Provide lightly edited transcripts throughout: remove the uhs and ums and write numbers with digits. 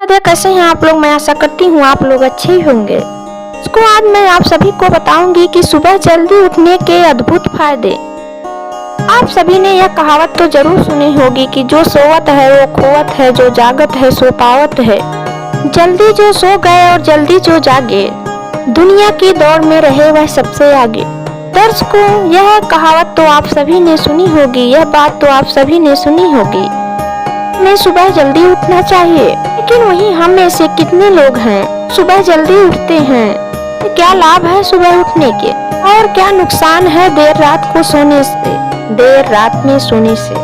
राधे, कैसे हैं आप लोग। मैं आशा करती हूँ आप लोग अच्छे ही होंगे। इसको आज मैं आप सभी को बताऊंगी कि सुबह जल्दी उठने के अद्भुत फायदे। आप सभी ने यह कहावत तो जरूर सुनी होगी कि जो सोवत है वो खोवत है, जो जागत है सो पावत है। जल्दी जो सो गए और जल्दी जो जागे, दुनिया की दौड़ में रहे वह सबसे आगे। दर्शकों, यह कहावत तो आप सभी ने सुनी होगी, यह बात तो आप सभी ने सुनी होगी। हमें सुबह जल्दी उठना चाहिए, लेकिन वहीं हम में से कितने लोग हैं सुबह जल्दी उठते हैं। क्या लाभ है सुबह उठने के और क्या नुकसान है देर रात को सोने से, देर रात में सोने से।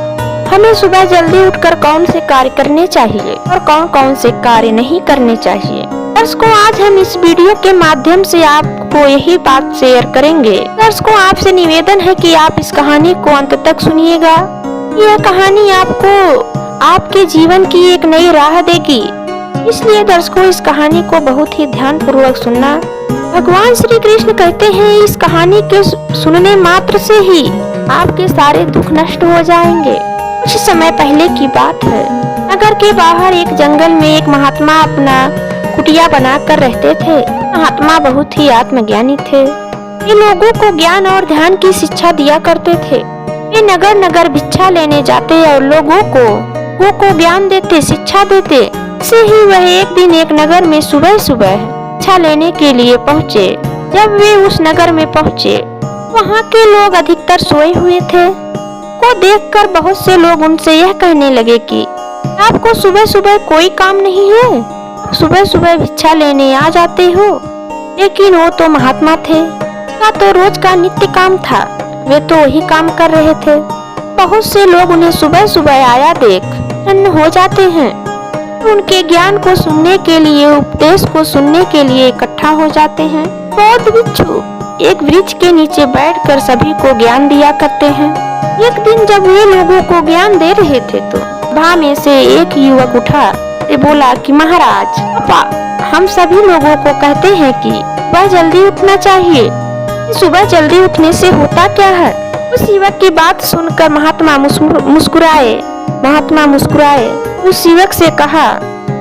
हमें सुबह जल्दी उठकर कौन से कार्य करने चाहिए और कौन कौन से कार्य नहीं करने चाहिए। दर्शकों, आज हम इस वीडियो के माध्यम से आपको यही बात शेयर करेंगे। दर्शकों, आपसे निवेदन है कि आप इस कहानी को अंत तक सुनिएगा। यह कहानी आपको आपके जीवन की एक नई राह देगी, इसलिए दर्शकों इस कहानी को बहुत ही ध्यान पूर्वक सुनना। भगवान श्री कृष्ण कहते हैं इस कहानी के सुनने मात्र से ही आपके सारे दुख नष्ट हो जाएंगे। कुछ समय पहले की बात है। नगर के बाहर एक जंगल में एक महात्मा अपना कुटिया बनाकर रहते थे। महात्मा बहुत ही आत्मज्ञानी थे। ये लोगों को ज्ञान और ध्यान की शिक्षा दिया करते थे। ये नगर नगर भिक्षा लेने जाते और लोगों को ज्ञान देते, शिक्षा देते। से ही वह एक दिन एक नगर में सुबह सुबह शिक्षा लेने के लिए पहुँचे। जब वे उस नगर में पहुँचे, वहाँ के लोग अधिकतर सोए हुए थे। को देखकर बहुत से लोग उनसे यह कहने लगे कि आपको सुबह सुबह कोई काम नहीं है, आप सुबह सुबह भिक्षा लेने आ जाते हो। लेकिन वो तो महात्मा थे, का तो रोज का नित्य काम था, वे तो वही काम कर रहे थे। बहुत से लोग उन्हें सुबह सुबह आया देख प्रसन्न हो जाते हैं। तो उनके ज्ञान को सुनने के लिए, उपदेश को सुनने के लिए इकट्ठा हो जाते हैं। बौद्ध भिक्षु एक वृक्ष के नीचे बैठकर सभी को ज्ञान दिया करते हैं। एक दिन जब वे लोगों को ज्ञान दे रहे थे तो सभा में से एक युवक उठा और बोला कि महाराज, पापा हम सभी लोगों को कहते हैं कि सुबह जल्दी उठना चाहिए। सुबह जल्दी उठने से होता क्या है। उस युवक की बात सुनकर महात्मा मुस्कुराए। उस युवक से कहा,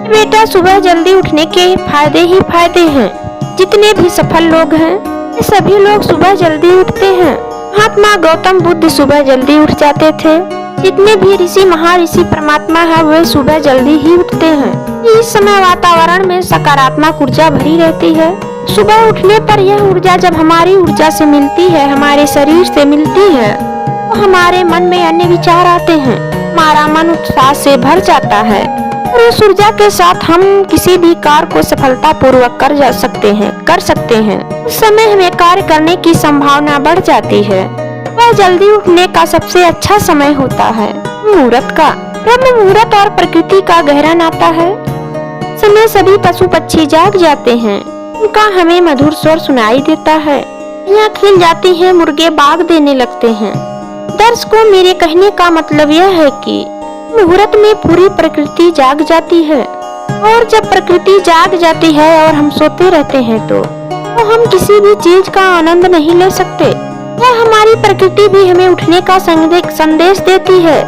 बेटा सुबह जल्दी उठने के फायदे ही फायदे हैं। जितने भी सफल लोग हैं ये सभी लोग सुबह जल्दी उठते हैं। महात्मा गौतम बुद्ध सुबह जल्दी उठ जाते थे। जितने भी ऋषि महाऋषि परमात्मा है वे सुबह जल्दी ही उठते हैं। इस समय वातावरण में सकारात्मक ऊर्जा भरी रहती है। सुबह उठने पर यह ऊर्जा जब हमारी ऊर्जा से मिलती है, हमारे शरीर से मिलती है, तो हमारे मन में अन्य विचार आते हैं। हमारा मन उत्साह से भर जाता है और उस ऊर्जा के साथ हम किसी भी कार्य को सफलता पूर्वक कर सकते हैं। उस समय हमें कार्य करने की संभावना बढ़ जाती है। वह जल्दी उठने का सबसे अच्छा समय होता है मुहूर्त का। ब्रह्म मुहूर्त और प्रकृति का गहरा नाता है। समय सभी पशु पक्षी जाग जाते हैं, उनका हमें मधुर स्वर सुनाई देता है। यहाँ खिल जाती हैं, मुर्गे बाग देने लगते हैं। दर्शकों, मेरे कहने का मतलब यह है कि मुहूर्त में पूरी प्रकृति जाग जाती है और जब प्रकृति जाग जाती है और हम सोते रहते हैं तो हम किसी भी चीज का आनंद नहीं ले सकते। यह हमारी प्रकृति भी हमें उठने का संदेश देती है।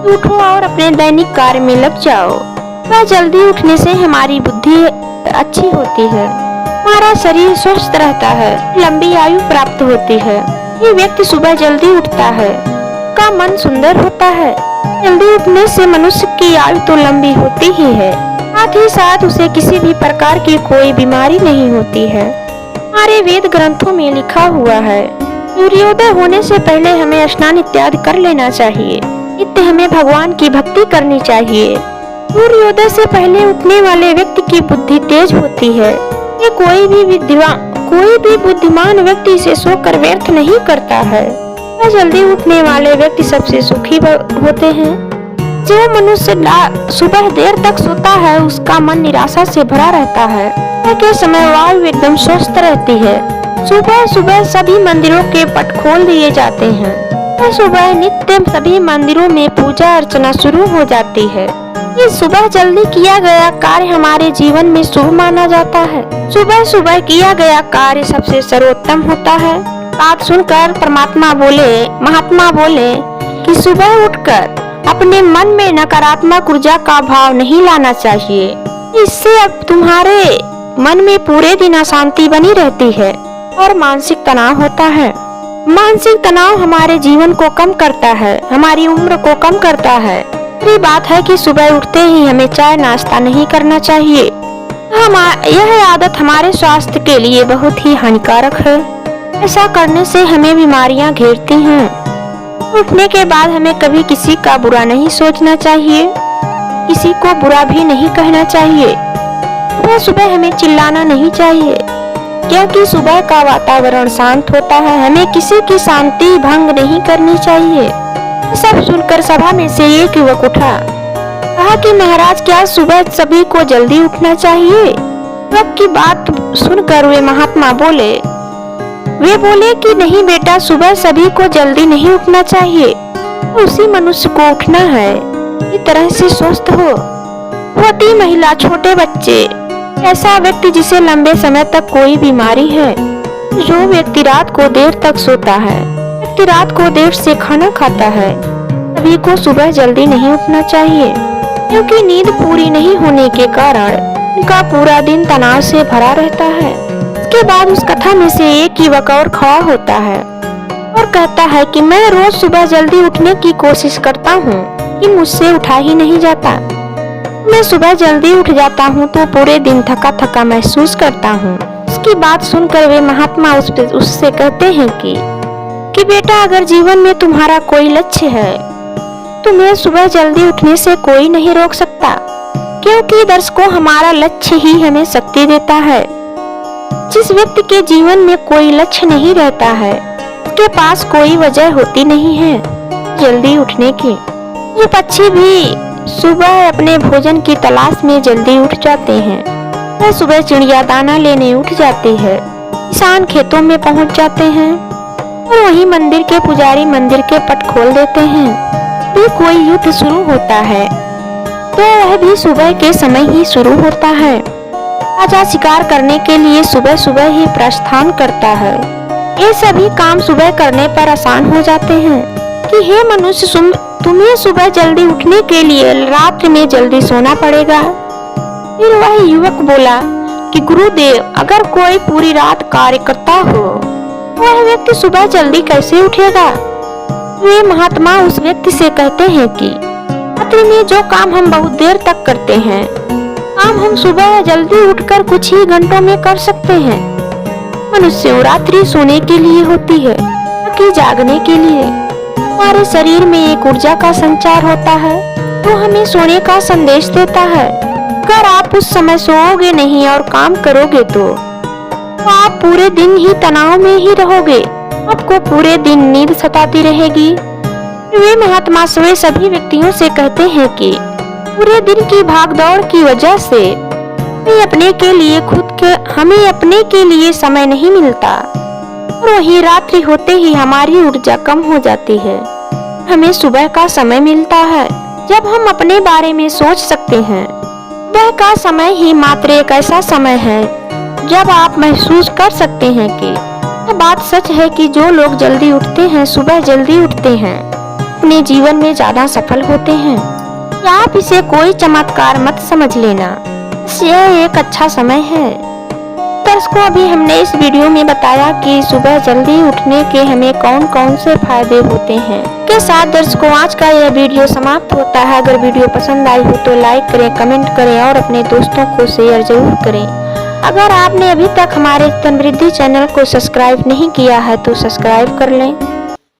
उठो और अपने दैनिक कार्य में लग जाओ। वह जल्दी उठने से हमारी बुद्धि अच्छी होती है, हमारा शरीर स्वस्थ रहता है, लंबी आयु प्राप्त होती है। ये व्यक्ति सुबह जल्दी उठता है, का मन सुंदर होता है। जल्दी उठने से मनुष्य की आयु तो लंबी होती ही है, साथ ही साथ उसे किसी भी प्रकार की कोई बीमारी नहीं होती है। हमारे वेद ग्रंथों में लिखा हुआ है, सूर्योदय होने से पहले हमें स्नान इत्यादि कर लेना चाहिए। नित्य हमें भगवान की भक्ति करनी चाहिए। सूर्योदय से पहले उठने वाले व्यक्ति की बुद्धि तेज होती है। ये कोई भी बुद्धिमान व्यक्ति इसे सोकर व्यर्थ नहीं करता है। वह जल्दी उठने वाले व्यक्ति सबसे सुखी होते हैं। जो मनुष्य सुबह देर तक सोता है उसका मन निराशा से भरा रहता है। के समय वायु एकदम स्वस्थ रहती है। सुबह सुबह सभी मंदिरों के पट खोल दिए जाते हैं। सुबह नित्य सभी मंदिरों में पूजा अर्चना शुरू हो जाती है। ये सुबह जल्दी किया गया कार्य हमारे जीवन में शुभ माना जाता है। सुबह सुबह किया गया कार्य सबसे सर्वोत्तम होता है। बात सुनकर महात्मा बोले कि सुबह उठकर अपने मन में नकारात्मक ऊर्जा का भाव नहीं लाना चाहिए। इससे अब तुम्हारे मन में पूरे दिन अशांति बनी रहती है और मानसिक तनाव होता है। मानसिक तनाव हमारे जीवन को कम करता है, हमारी उम्र को कम करता है। ये बात है कि सुबह उठते ही हमें चाय नाश्ता नहीं करना चाहिए। यह आदत हमारे स्वास्थ्य के लिए बहुत ही हानिकारक है। ऐसा करने से हमें बीमारियां घेरती हैं। उठने के बाद हमें कभी किसी का बुरा नहीं सोचना चाहिए, किसी को बुरा भी नहीं कहना चाहिए। सुबह हमें चिल्लाना नहीं चाहिए, क्योंकि सुबह का वातावरण शांत होता है। हमें किसी की शांति भंग नहीं करनी चाहिए। सब सुनकर सभा में से एक युवक उठा, कहा कि महाराज, क्या सुबह सभी को जल्दी उठना चाहिए? युवक की बात सुनकर वे महात्मा बोले कि नहीं बेटा, सुबह सभी को जल्दी नहीं उठना चाहिए। उसी मनुष्य को उठना है इस तरह से स्वस्थ हो। युवती, महिला, छोटे बच्चे, ऐसा व्यक्ति जिसे लंबे समय तक कोई बीमारी है, जो व्यक्ति रात को देर तक सोता है, व्यक्ति रात को देर से खाना खाता है, सभी को सुबह जल्दी नहीं उठना चाहिए, क्योंकि नींद पूरी नहीं होने के कारण उनका पूरा दिन तनाव से भरा रहता है। इसके बाद उस कथा में से एक युवक और खड़ा होता है और कहता है कि मैं रोज सुबह जल्दी उठने की कोशिश करता हूँ कि मुझसे उठा ही नहीं जाता। मैं सुबह जल्दी उठ जाता हूँ तो पूरे दिन थका थका महसूस करता हूँ। इसकी बात सुनकर वे महात्मा उससे कहते हैं कि बेटा, अगर जीवन में तुम्हारा कोई लक्ष्य है, तुम्हें सुबह जल्दी उठने से कोई नहीं रोक सकता, क्योंकि दर्शकों, हमारा लक्ष्य ही हमें शक्ति देता है। जिस व्यक्ति के जीवन में कोई लक्ष्य नहीं रहता है, उसके पास कोई वजह होती नहीं है जल्दी उठने की। ये पक्षी भी सुबह अपने भोजन की तलाश में जल्दी उठ जाते हैं। वह सुबह चिड़िया दाना लेने उठ जाती है, किसान खेतों में पहुंच जाते हैं और वहीं मंदिर के पुजारी मंदिर के पट खोल देते हैं। भी कोई युद्ध शुरू होता है तो वह भी सुबह के समय ही शुरू होता है। राजा शिकार करने के लिए सुबह सुबह ही प्रस्थान करता है। ये सभी काम सुबह करने पर आसान हो जाते हैं कि हे मनुष्य, तुम्हें सुबह जल्दी उठने के लिए रात में जल्दी सोना पड़ेगा। फिर वह युवक बोला कि गुरुदेव, अगर कोई पूरी रात कार्य करता हो, वह व्यक्ति सुबह जल्दी कैसे उठेगा? वे महात्मा उस व्यक्ति से कहते हैं कि रात्रि में जो काम हम बहुत देर तक करते हैं, काम हम सुबह जल्दी उठकर कुछ ही घंटों में कर सकते हैं। मनुष्य रात्रि सोने के लिए होती है, कि जागने के लिए। हमारे शरीर में एक ऊर्जा का संचार होता है, तो हमें सोने का संदेश देता है। अगर आप उस समय सोओगे नहीं और काम करोगे तो आप पूरे दिन ही तनाव में ही रहोगे, आपको पूरे दिन नींद सताती रहेगी। वे महात्मा वे सभी व्यक्तियों से कहते हैं कि पूरे दिन की भागदौड़ की वजह से हमें अपने के लिए समय नहीं मिलता और वही रात्रि होते ही हमारी ऊर्जा कम हो जाती है। हमें सुबह का समय मिलता है जब हम अपने बारे में सोच सकते हैं। सुबह का समय ही मात्र एक ऐसा समय है जब आप महसूस कर सकते हैं कि यह बात सच है कि जो लोग जल्दी उठते हैं, सुबह जल्दी उठते हैं, अपने जीवन में ज्यादा सफल होते हैं। या आप इसे कोई चमत्कार मत समझ लेना, यह एक अच्छा समय है। दर्शकों, अभी हमने इस वीडियो में बताया कि सुबह जल्दी उठने के हमें कौन कौन से फायदे होते हैं। के साथ दर्शकों, आज का यह वीडियो समाप्त होता है। अगर वीडियो पसंद आई हो तो लाइक करें, कमेंट करें और अपने दोस्तों को शेयर जरूर करें। अगर आपने अभी तक हमारे समृद्धि चैनल को सब्सक्राइब नहीं किया है तो सब्सक्राइब कर लें।